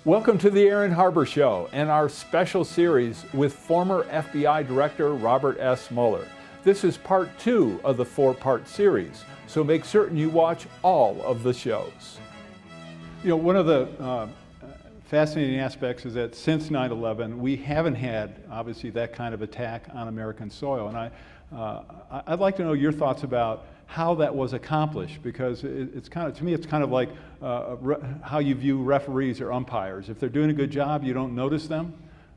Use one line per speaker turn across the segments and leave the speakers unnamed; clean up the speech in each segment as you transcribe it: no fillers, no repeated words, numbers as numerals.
Welcome to the Aaron Harber Show and our special series with former FBI Director Robert S. Mueller. This is part 2 of the 4-part series, so make certain you watch all of the shows.
You know, one of the fascinating aspects is that since 9/11, we haven't had, obviously, that kind of attack on American soil. And I'd like to know your thoughts about how that was accomplished, because it's kind of, to me, it's kind of like how you view referees or umpires. If they're doing a good job, you don't notice them.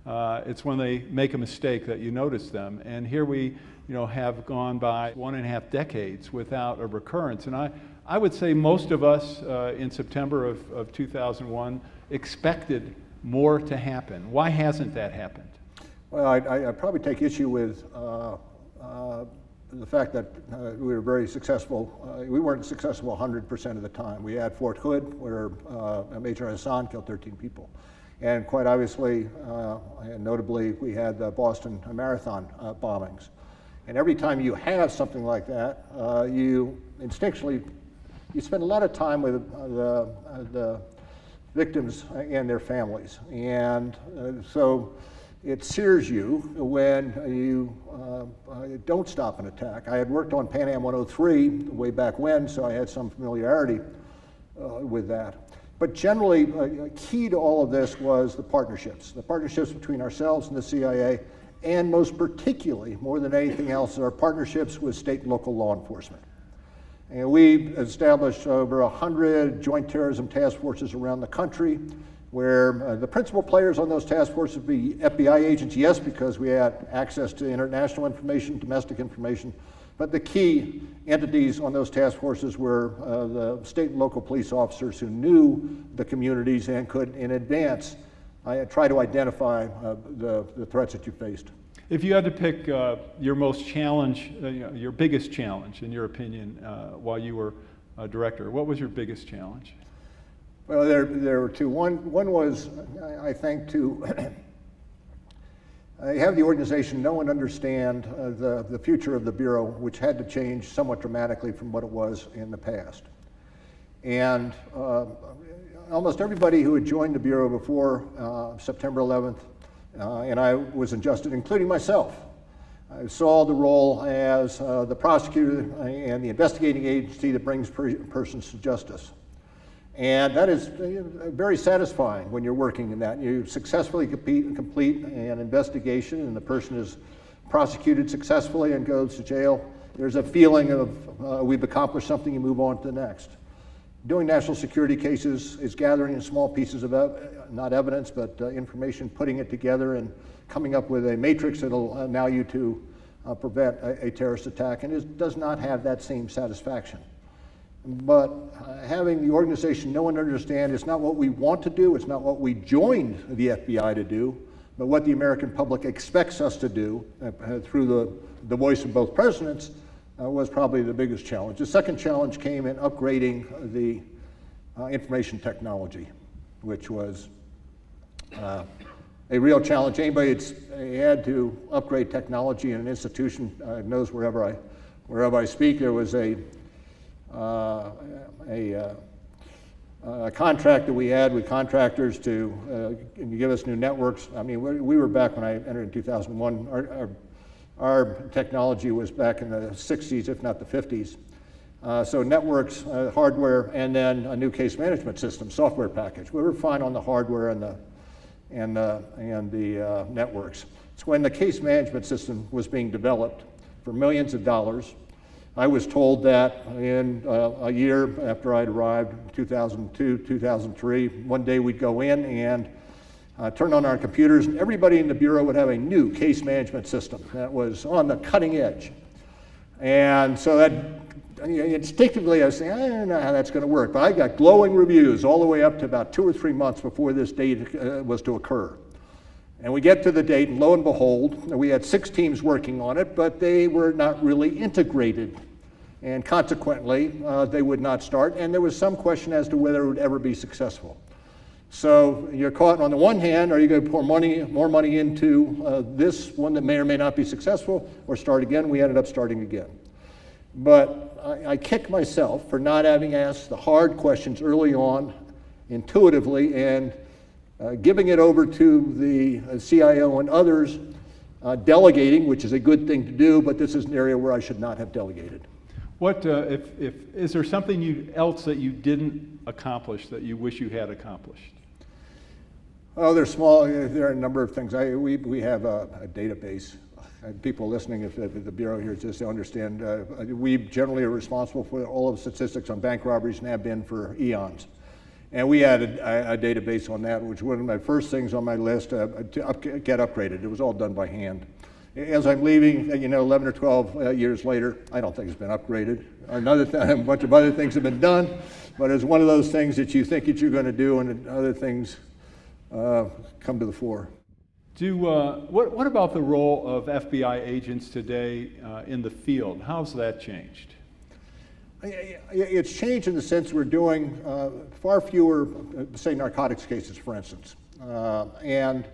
It's when they make a mistake that you notice them. And here we, have gone by 1.5 decades without a recurrence. And I would say most of us in September of 2001 expected more to happen. Why hasn't that happened?
Well, I probably take issue with the fact that we were very successful. We weren't successful 100% of the time. We had Fort Hood, where Major Hassan killed 13 people. And quite obviously, and notably, we had the Boston Marathon bombings. And every time you have something like that, you instinctually, you spend a lot of time with the victims and their families. And so it sears you when you don't stop an attack. I had worked on Pan Am 103 way back when, so I had some familiarity with that. But generally, key to all of this was the partnerships between ourselves and the CIA, and most particularly, more than anything else, our partnerships with state and local law enforcement. And we established over 100 joint terrorism task forces around the country, where the principal players on those task forces would be FBI agents, yes, because we had access to international information, domestic information, but the key entities on those task forces were the state and local police officers who knew the communities and could, in advance, try to identify the threats that you faced.
If you had to pick your most challenge, your biggest challenge, in your opinion, while you were a director, what was your biggest challenge?
Well, there were two. One was, I think, to have the organization know and understand the future of the Bureau, which had to change somewhat dramatically from what it was in the past. And almost everybody who had joined the Bureau before September 11th, and I was adjusted, including myself, I saw the role as the prosecutor and the investigating agency that brings persons to justice. And that is very satisfying when you're working in that. You successfully complete an investigation and the person is prosecuted successfully and goes to jail. There's a feeling of we've accomplished something, you move on to the next. Doing national security cases is gathering in small pieces of, not evidence, but information, putting it together and coming up with a matrix that'll allow you to prevent a terrorist attack, and it does not have that same satisfaction. But having the organization know and understand it's not what we want to do, it's not what we joined the FBI to do, but what the American public expects us to do through the voice of both presidents was probably the biggest challenge. The second challenge came in upgrading the information technology, which was a real challenge. Anybody that's had to upgrade technology in an institution knows wherever I speak, there was a contract that we had with contractors to give us new networks. I mean, we were back when I entered in 2001. Our technology was back in the 60s, if not the 50s. So networks, hardware, and then a new case management system, software package. We were fine on the hardware and the networks. It's when the case management system was being developed for millions of dollars. I was told that in a year after I'd arrived, 2002, 2003, one day we'd go in and turn on our computers, and everybody in the Bureau would have a new case management system that was on the cutting edge. And so that, instinctively, I was saying, I don't know how that's going to work, but I got glowing reviews all the way up to about 2 or 3 months before this date was to occur. And we get to the date, and lo and behold, we had 6 teams working on it, but they were not really integrated. And consequently, they would not start, and there was some question as to whether it would ever be successful. So you're caught on the one hand, are you going to pour more money into this one that may or may not be successful, or start again? We ended up starting again. But I kick myself for not having asked the hard questions early on, intuitively, and Giving it over to the CIO and others, delegating, which is a good thing to do, but this is an area where I should not have delegated.
What, is there something else that you didn't accomplish that you wish you had accomplished?
Oh, there are a number of things. We have a database. People listening, if the Bureau here, just to understand, we generally are responsible for all of the statistics on bank robberies and have been for eons. And we added a database on that, which was one of my first things on my list to get upgraded. It was all done by hand. As I'm leaving, 11 or 12 years later, I don't think it's been upgraded. A bunch of other things have been done, but it's one of those things that you think that you're going to do, and other things come to the fore.
What about the role of FBI agents today in the field? How's that changed?
It's changed in the sense we're doing far fewer, say, narcotics cases, for instance. And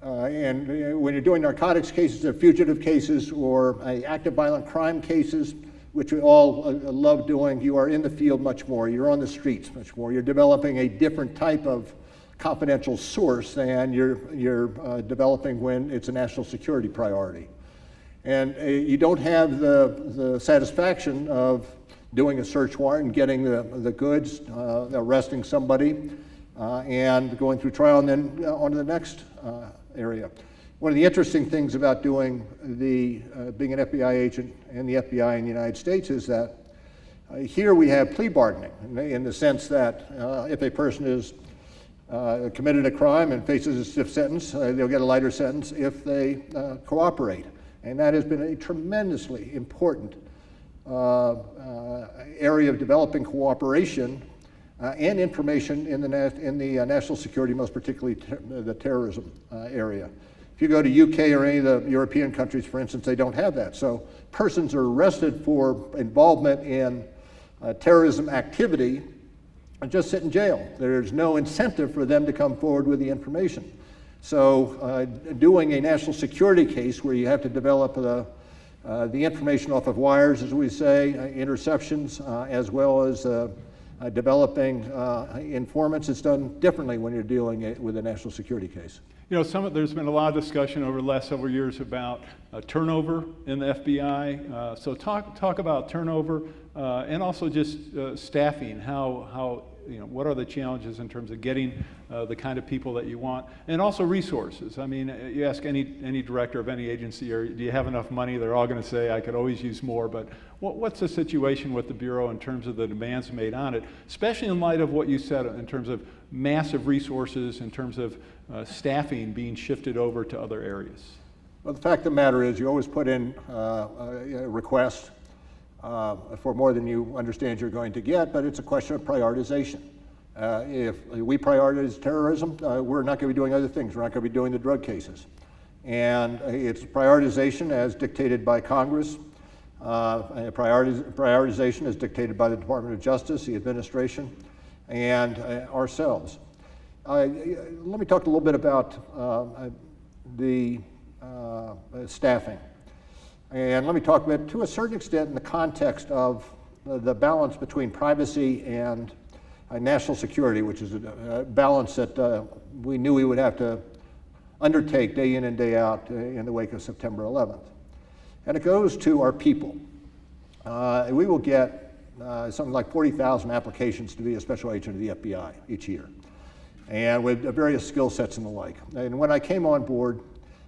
when you're doing narcotics cases, they're fugitive cases or active violent crime cases, which we all love doing. You are in the field much more. You're on the streets much more. You're developing a different type of confidential source than you're developing when it's a national security priority. And you don't have the satisfaction of doing a search warrant and getting the goods, arresting somebody, and going through trial and then on to the next area. One of the interesting things about being an FBI agent in the FBI in the United States is that here we have plea bargaining in the sense that if a person is committed a crime and faces a stiff sentence, they'll get a lighter sentence if they cooperate. And that has been a tremendously important area of developing cooperation and information in the national security, most particularly the terrorism area. If you go to UK or any of the European countries, for instance, they don't have that. So persons are arrested for involvement in terrorism activity and just sit in jail. There's no incentive for them to come forward with the information. So doing a national security case where you have to develop the information off of wires, as we say, interceptions, as well as developing informants, it's done differently when you're dealing with a national security case.
There's been a lot of discussion over the last several years about turnover in the FBI. So talk about turnover and also just staffing. What are the challenges in terms of getting the kind of people that you want, and also resources? I mean, you ask any director of any agency, or do you have enough money? They're all going to say, I could always use more. But what's the situation with the Bureau in terms of the demands made on it, especially in light of what you said in terms of massive resources, in terms of staffing being shifted over to other areas?
Well, the fact of the matter is you always put in a request for more than you understand you're going to get, but it's a question of prioritization. If we prioritize terrorism, we're not going to be doing other things. We're not going to be doing the drug cases. And it's prioritization as dictated by Congress. Prioritization is dictated by the Department of Justice, the administration, and ourselves. Let me talk a little bit about the staffing. And let me talk about, to a certain extent, in the context of the balance between privacy and national security, which is a balance that we knew we would have to undertake day in and day out in the wake of September 11th. And it goes to our people. We will get something like 40,000 applications to be a special agent of the FBI each year, and with various skill sets and the like. And when I came on board,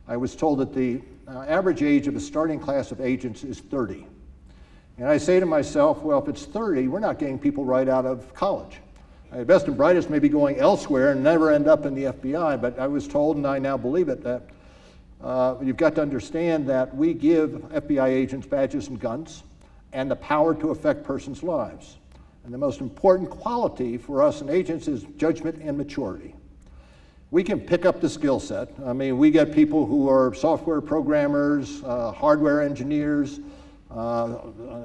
I was told that the average age of a starting class of agents is 30. And I say to myself, well, if it's 30, we're not getting people right out of college. The best and brightest may be going elsewhere and never end up in the FBI, but I was told, and I now believe it, that you've got to understand that we give FBI agents badges and guns and the power to affect persons' lives. And the most important quality for us and agents is judgment and maturity. We can pick up the skill set. I mean, we get people who are software programmers, hardware engineers,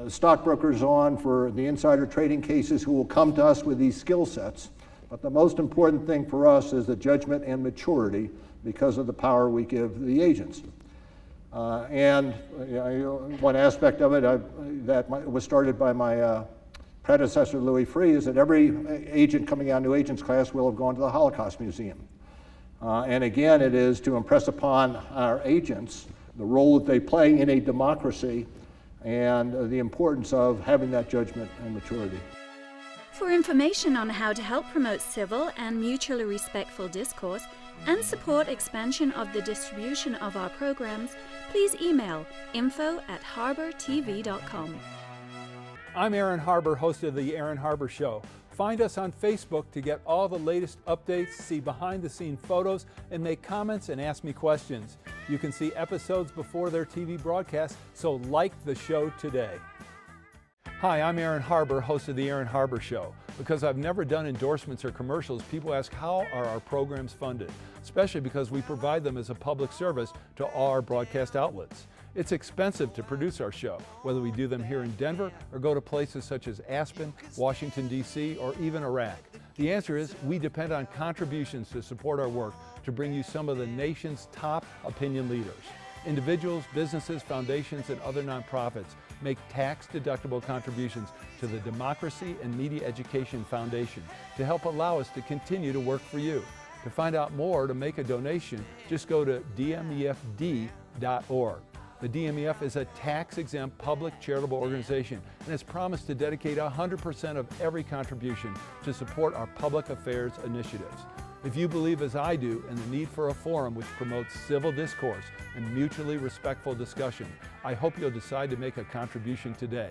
stockbrokers on for the insider trading cases who will come to us with these skill sets. But the most important thing for us is the judgment and maturity because of the power we give the agents. And one aspect of it that was started by my predecessor, Louis Freeh, is that every agent coming out of new agents class will have gone to the Holocaust Museum. And again, it is to impress upon our agents the role that they play in a democracy and the importance of having that judgment and maturity.
For information on how to help promote civil and mutually respectful discourse and support expansion of the distribution of our programs, please email info@harbertv.com.
I'm Aaron Harber, host of The Aaron Harber Show. Find us on Facebook to get all the latest updates, see behind-the-scene photos, and make comments and ask me questions. You can see episodes before their TV broadcast, so like the show today. Hi, I'm Aaron Harber, host of The Aaron Harber Show. Because I've never done endorsements or commercials, people ask how are our programs funded, especially because we provide them as a public service to all our broadcast outlets. It's expensive to produce our show, whether we do them here in Denver or go to places such as Aspen, Washington, D.C., or even Iraq. The answer is we depend on contributions to support our work to bring you some of the nation's top opinion leaders. Individuals, businesses, foundations, and other nonprofits make tax-deductible contributions to the Democracy and Media Education Foundation to help allow us to continue to work for you. To find out more or to make a donation, just go to dmefd.org. The DMEF is a tax-exempt public charitable organization and has promised to dedicate 100% of every contribution to support our public affairs initiatives. If you believe as I do in the need for a forum which promotes civil discourse and mutually respectful discussion, I hope you'll decide to make a contribution today.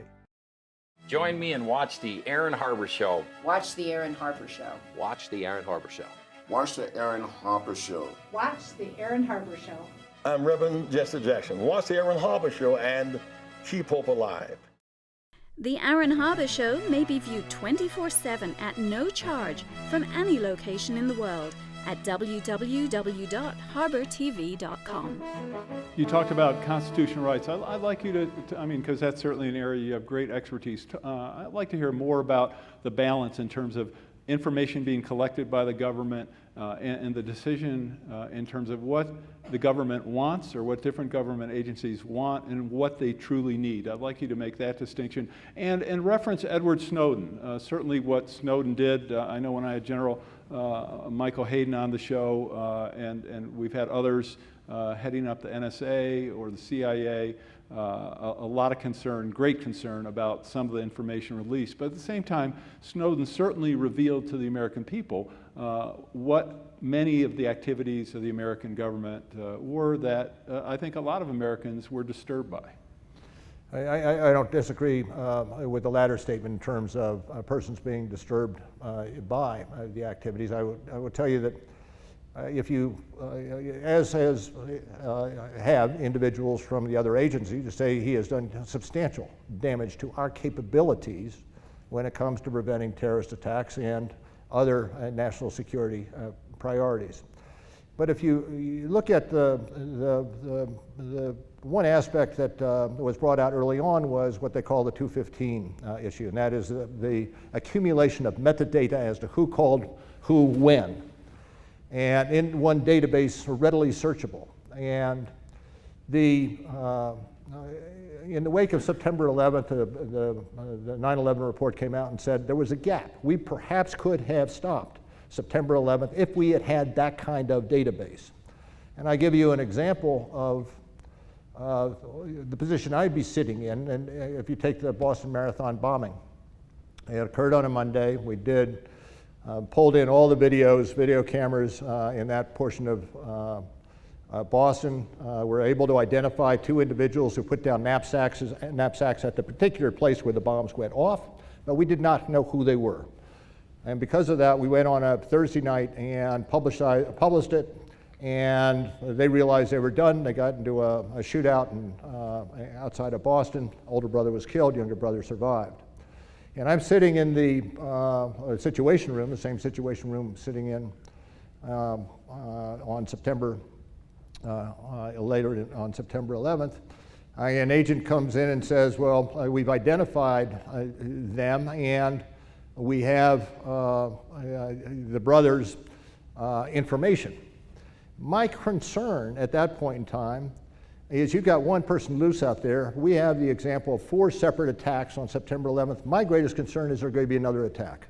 Join me and watch The Aaron Harber Show.
Watch The Aaron Harber Show.
Watch The Aaron Harber Show.
Watch The Aaron Harber Show.
Watch The Aaron Harber Show.
I'm Reverend Jesse Jackson. Watch The Aaron Harber Show and keep hope alive.
The Aaron Harber Show may be viewed 24/7 at no charge from any location in the world at www.harbertv.com.
You talked about constitutional rights. I'd like you to because that's certainly an area you have great expertise. I'd like to hear more about the balance in terms of information being collected by the government and the decision in terms of what the government wants or what different government agencies want and what they truly need. I'd like you to make that distinction and reference Edward Snowden. Certainly what Snowden did, I know when I had General Michael Hayden on the show and we've had others heading up the NSA or the CIA, a lot of concern, great concern about some of the information released. But at the same time, Snowden certainly revealed to the American people what many of the activities of the American government were that I think a lot of Americans were disturbed by.
I don't disagree with the latter statement in terms of persons being disturbed by the activities. I would tell you that if you, as have individuals from the other agency to say he has done substantial damage to our capabilities when it comes to preventing terrorist attacks and other national security priorities. But if you look at the one aspect that was brought out early on was what they call the 215 issue, and that is the accumulation of metadata as to who called who when, and in one database readily searchable. And in the wake of September 11th, the 9/11 report came out and said there was a gap. We perhaps could have stopped September 11th if we had had that kind of database. And I give you an example of the position I'd be sitting in, and if you take the Boston Marathon bombing. It occurred on a Monday. We did pulled in all the video cameras in that portion of Boston. We're able to identify 2 individuals who put down knapsacks at the particular place where the bombs went off, but we did not know who they were. And because of that, we went on a Thursday night and published it, and they realized they were done. They got into a shootout outside of Boston. Older brother was killed, younger brother survived. And I'm sitting in the situation room, the same situation room sitting in on September, later on September 11th. An agent comes in and says, well, we've identified them and we have the brothers' information. My concern at that point in time is you've got one person loose out there. We have the example of 4 separate attacks on September 11th. My greatest concern is there's going to be another attack.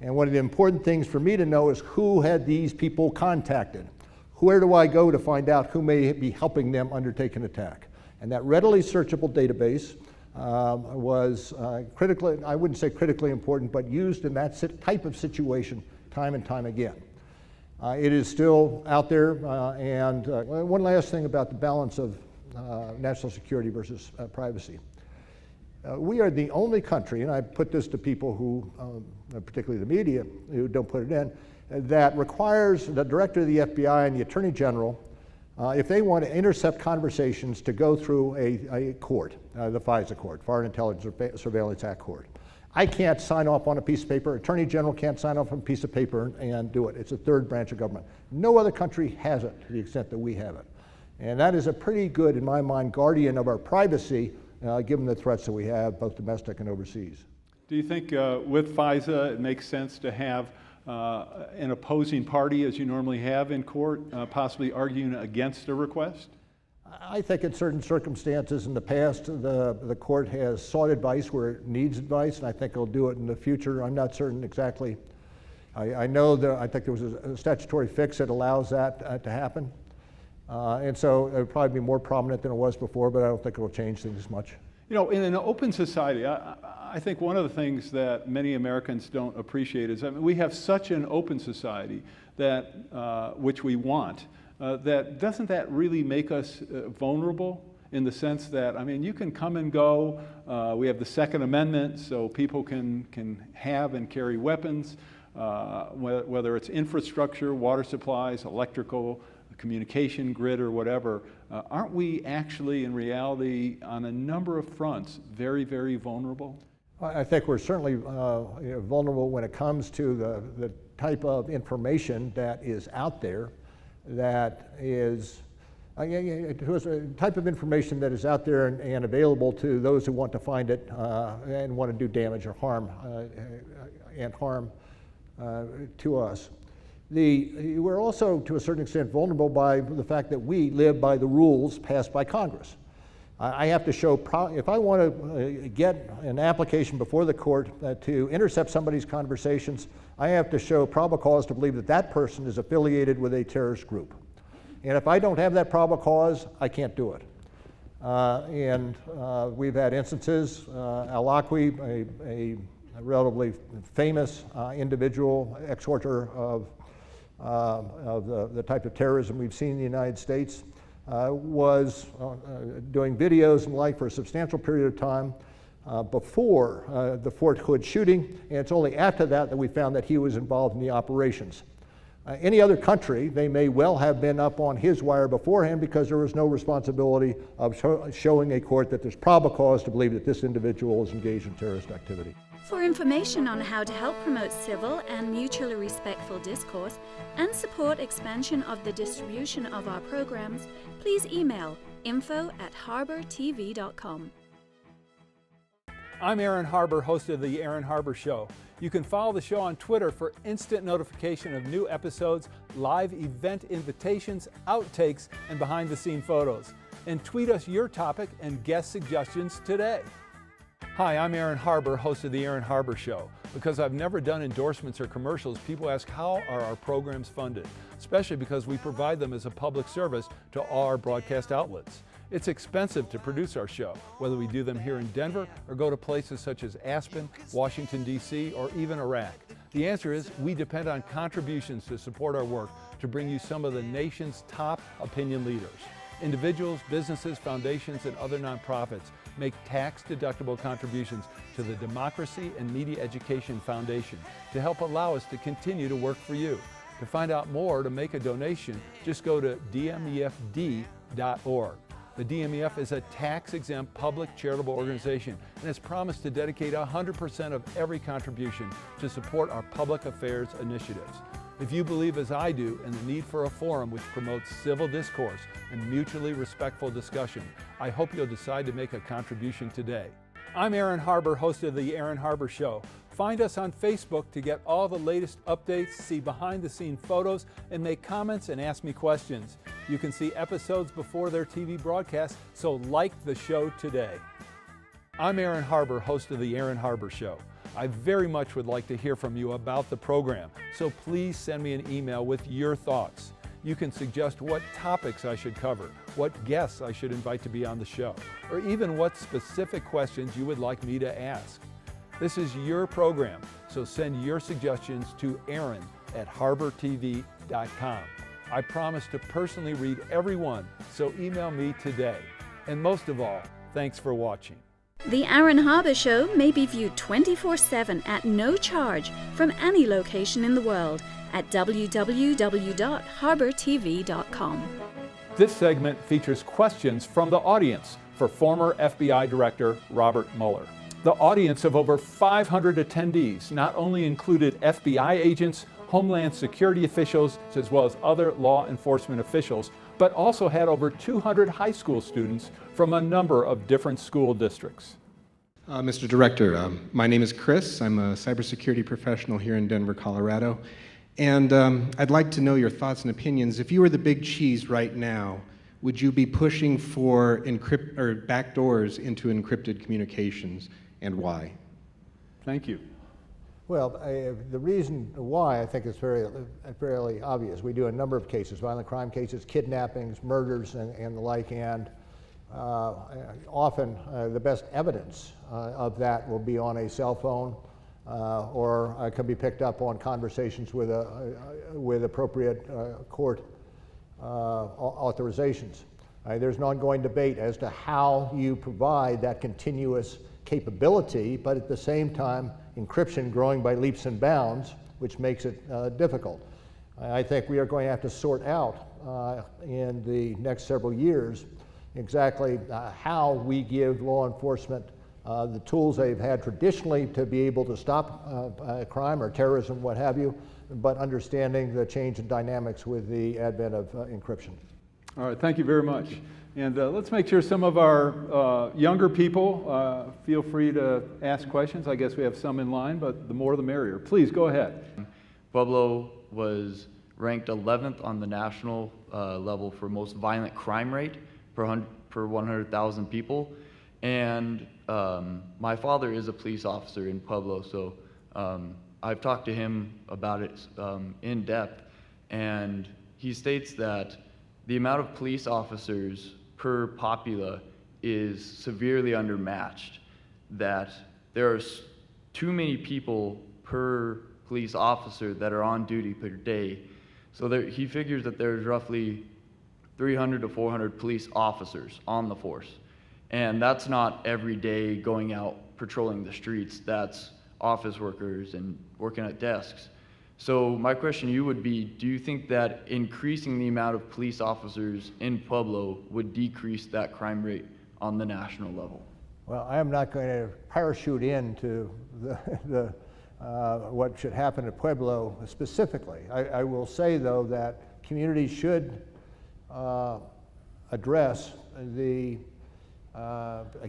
And one of the important things for me to know is who had these people contacted. Where do I go to find out who may be helping them undertake an attack? And that readily searchable database was critically, I wouldn't say critically important, but used in that type of situation time and time again. It is still out there, and one last thing about the balance of national security versus privacy. We are the only country, and I put this to people who, particularly the media, who don't put it in, that requires the director of the FBI and the attorney general, if they want to intercept conversations, to go through a court, the FISA court, Foreign Intelligence Surveillance Act court. I can't sign off on a piece of paper. Attorney General can't sign off on a piece of paper and do it. It's a third branch of government. No other country has it to the extent that we have it. And that is a pretty good, in my mind, guardian of our privacy, given the threats that we have, both domestic and overseas.
Do you think with FISA it makes sense to have an opposing party, as you normally have in court, possibly arguing against a request?
I think in certain circumstances in the past, the court has sought advice where it needs advice, and I think it'll do it in the future. I'm not certain exactly. I know that I think there was a statutory fix that allows that to happen. And so it would probably be more prominent than it was before, but I don't think it'll change things much.
You know, in an open society, I think one of the things that many Americans don't appreciate is, I mean, we have such an open society that, which we want, that doesn't that really make us vulnerable in the sense that, I mean, you can come and go. We have the Second Amendment, so people can have and carry weapons, whether it's infrastructure, water supplies, electrical, communication grid, or whatever. Aren't we actually, in reality, on a number of fronts, very, very vulnerable?
I think we're certainly vulnerable when it comes to the type of information that is out there, that is a type of information that is out there and available to those who want to find it and want to do damage or harm to us. We're also, to a certain extent, vulnerable by the fact that we live by the rules passed by Congress. I have to show, if I want to get an application before the court to intercept somebody's conversations, I have to show probable cause to believe that that person is affiliated with a terrorist group. And if I don't have that probable cause, I can't do it. We've had instances, Al-Aqwi, a relatively famous individual, exhorter of the type of terrorism we've seen in the United States, was doing videos and like for a substantial period of time before the Fort Hood shooting, and it's only after that that we found that he was involved in the operations. Any other country, they may well have been up on his wire beforehand because there was no responsibility of showing a court that there's probable cause to believe that this individual is engaged in terrorist activity.
For information on how to help promote civil and mutually respectful discourse and support expansion of the distribution of our programs, please email info@harbertv.com.
I'm Aaron Harber, host of The Aaron Harber Show. You can follow the show on Twitter for instant notification of new episodes, live event invitations, outtakes, and behind-the-scene photos. And tweet us your topic and guest suggestions today. Hi, I'm Aaron Harber, host of The Aaron Harber Show. Because I've never done endorsements or commercials, people ask how are our programs funded, especially because we provide them as a public service to all our broadcast outlets. It's expensive to produce our show, whether we do them here in Denver or go to places such as Aspen, Washington, D.C., or even Iraq. The answer is we depend on contributions to support our work to bring you some of the nation's top opinion leaders. Individuals, businesses, foundations, and other nonprofits make tax-deductible contributions to the Democracy and Media Education Foundation to help allow us to continue to work for you. To find out more or to make a donation, just go to dmefd.org. The DMEF is a tax-exempt public charitable organization and has promised to dedicate 100% of every contribution to support our public affairs initiatives. If you believe, as I do, in the need for a forum which promotes civil discourse and mutually respectful discussion, I hope you'll decide to make a contribution today. I'm Aaron Harber, host of The Aaron Harber Show. Find us on Facebook to get all the latest updates, see behind-the-scenes photos, and make comments and ask me questions. You can see episodes before their TV broadcast, so like the show today. I'm Aaron Harber, host of The Aaron Harber Show. I very much would like to hear from you about the program, so please send me an email with your thoughts. You can suggest what topics I should cover, what guests I should invite to be on the show, or even what specific questions you would like me to ask. This is your program, so send your suggestions to aaron@harbertv.com. I promise to personally read every one, so email me today. And most of all, thanks for watching.
The Aaron Harber Show may be viewed 24/7 at no charge from any location in the world at www.harbertv.com.
This segment features questions from the audience for former FBI Director Robert Mueller. The audience of over 500 attendees not only included FBI agents, Homeland Security officials, as well as other law enforcement officials, but also had over 200 high school students from a number of different school districts.
Mr. Director, my name is Chris. I'm a cybersecurity professional here in Denver, Colorado. And I'd like to know your thoughts and opinions. If you were the big cheese right now, would you be pushing for backdoors into encrypted communications, and why?
Thank you.
Well, the reason why I think is fairly obvious. We do a number of cases, violent crime cases, kidnappings, murders, and the like, and often the best evidence of that will be on a cell phone or can be picked up on conversations with appropriate court authorizations. There's an ongoing debate as to how you provide that continuous capability, but at the same time, encryption growing by leaps and bounds, which makes it difficult. I think we are going to have to sort out in the next several years exactly how we give law enforcement the tools they've had traditionally to be able to stop crime or terrorism, what have you, but understanding the change in dynamics with the advent of encryption.
All right, thank you very much. And let's make sure some of our younger people feel free to ask questions. I guess we have some in line, but the more the merrier. Please go ahead.
Pueblo was ranked 11th on the national level for most violent crime rate per 100,000 people. And my father is a police officer in Pueblo, so I've talked to him about it in depth, and he states that the amount of police officers per popula is severely undermatched, that there are too many people per police officer that are on duty per day. So he figures that there's roughly 300 to 400 police officers on the force. And that's not every day going out patrolling the streets. That's office workers and working at desks. So my question to you would be, do you think that increasing the amount of police officers in Pueblo would decrease that crime rate on the national level?
Well, I am not going to parachute into what should happen at Pueblo specifically. I will say, though, that communities should address the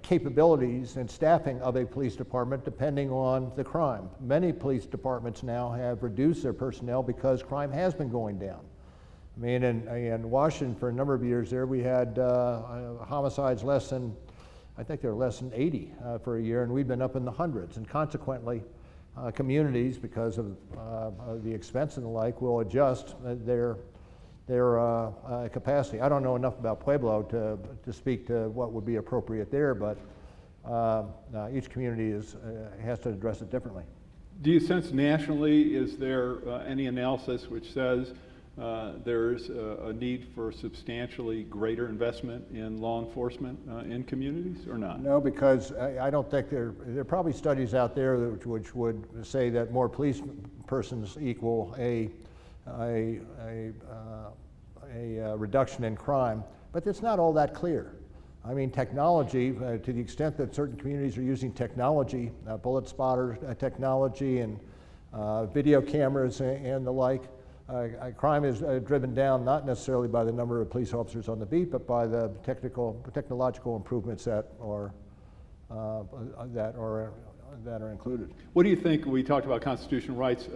capabilities and staffing of a police department depending on the crime. Many police departments now have reduced their personnel because crime has been going down. I mean, in Washington for a number of years there, we had homicides less than, I think they were less than 80 for a year, and we've been up in the hundreds. And consequently, communities, because of the expense and the like, will adjust their capacity. I don't know enough about Pueblo to speak to what would be appropriate there, but each community has to address it differently.
Do you sense nationally, is there any analysis which says there's a need for substantially greater investment in law enforcement in communities, or not?
No, because I don't think there are probably studies out there which would say that more police persons equal a reduction in crime, but it's not all that clear. I mean, technology, to the extent that certain communities are using technology, bullet spotter technology and video cameras and the like, crime is driven down not necessarily by the number of police officers on the beat, but by the technological improvements that are included.
What do you think? We talked about constitutional rights.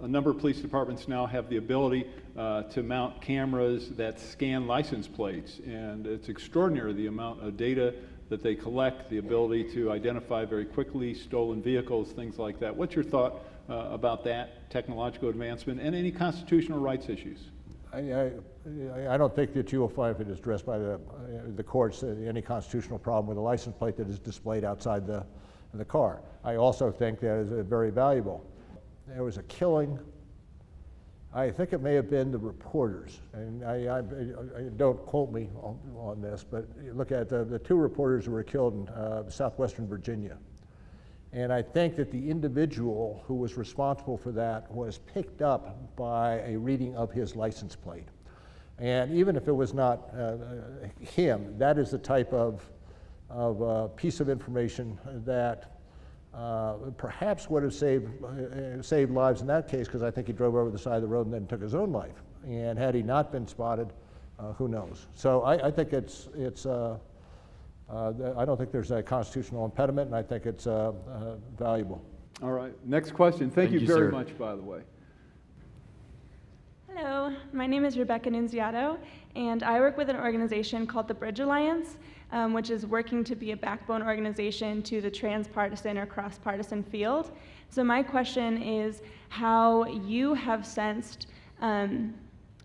A number of police departments now have the ability to mount cameras that scan license plates, and it's extraordinary the amount of data that they collect, the ability to identify very quickly stolen vehicles, things like that. What's your thought about that technological advancement and any constitutional rights issues?
I don't think that you will find, if it is addressed by the courts, any constitutional problem with a license plate that is displayed outside the car. I also think that is very valuable. There was a killing. I think it may have been the reporters, and I don't quote me on this, but you look at the two reporters who were killed in southwestern Virginia. And I think that the individual who was responsible for that was picked up by a reading of his license plate. And even if it was not him, that is the type of piece of information that perhaps would have saved lives in that case, because I think he drove over the side of the road and then took his own life. And had he not been spotted, who knows? So I think I don't think there's a constitutional impediment, and I think it's valuable.
All right, next question. Thank you very
sir.
much, by the way.
Hello, my name is Rebecca Nunziato, and I work with an organization called the Bridge Alliance, which is working to be a backbone organization to the transpartisan or cross-partisan field. So my question is how you have sensed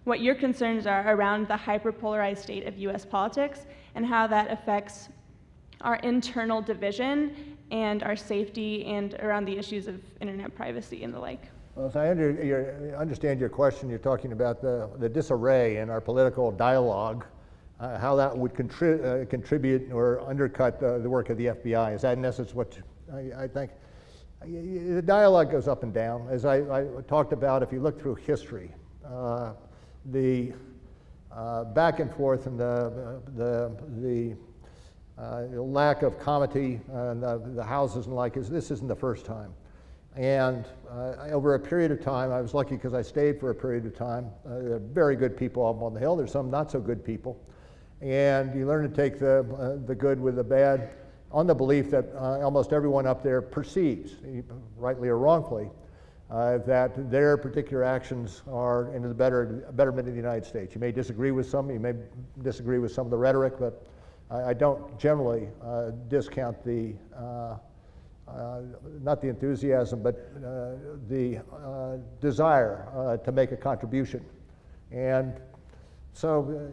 what your concerns are around the hyperpolarized state of U.S. politics and how that affects our internal division and our safety and around the issues of internet privacy and the like.
Well, so I understand your question. You're talking about the disarray in our political dialogue, how that would contribute or undercut the work of the FBI. Is that in essence what I think? The dialogue goes up and down. As I talked about, if you look through history, the back and forth and the lack of comity in the houses and like, this isn't the first time. And over a period of time, I was lucky because I stayed for a period of time. There are very good people up on the Hill. There's some not so good people. And you learn to take the good with the bad on the belief that almost everyone up there perceives, rightly or wrongfully, that their particular actions are into the betterment of the United States. You may disagree with some, you may disagree with some of the rhetoric, but I don't generally discount the not the enthusiasm, but the desire to make a contribution. And so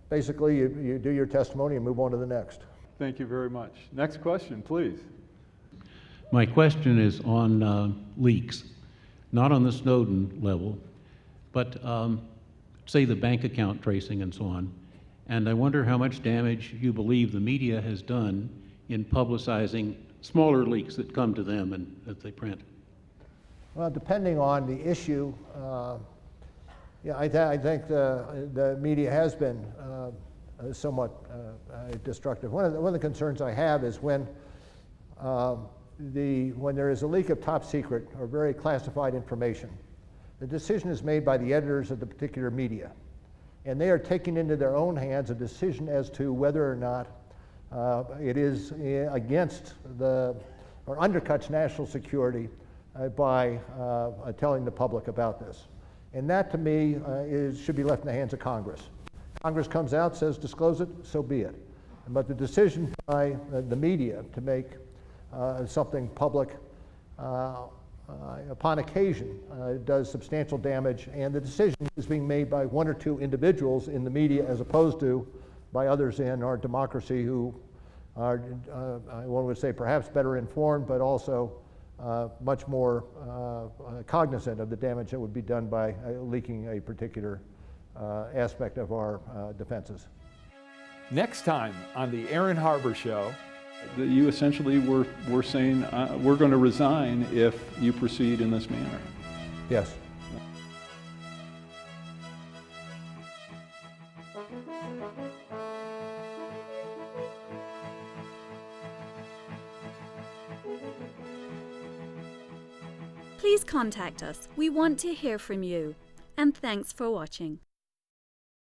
basically you do your testimony and move on to the next.
Thank you very much. Next question, please.
My question is on leaks, not on the Snowden level, but say the bank account tracing and so on. And I wonder how much damage you believe the media has done in publicizing smaller leaks that come to them and that they print.
Well, depending on the issue, yeah, I think the media has been somewhat destructive. One of the concerns I have is when there is a leak of top secret or very classified information, the decision is made by the editors of the particular media. And they are taking into their own hands a decision as to whether or not it is against or undercuts national security by telling the public about this. And that, to me, should be left in the hands of Congress. Congress comes out, says disclose it, so be it. But the decision by the media to make something public upon occasion does substantial damage, and the decision is being made by one or two individuals in the media as opposed to by others in our democracy who are, one would say, perhaps better informed, but also much more cognizant of the damage that would be done by leaking a particular aspect of our defenses.
Next time on the Aaron Harber Show.
You essentially were saying we're going to resign if you proceed in this manner.
Yes.
Please contact us. We want to hear from you. And thanks for watching.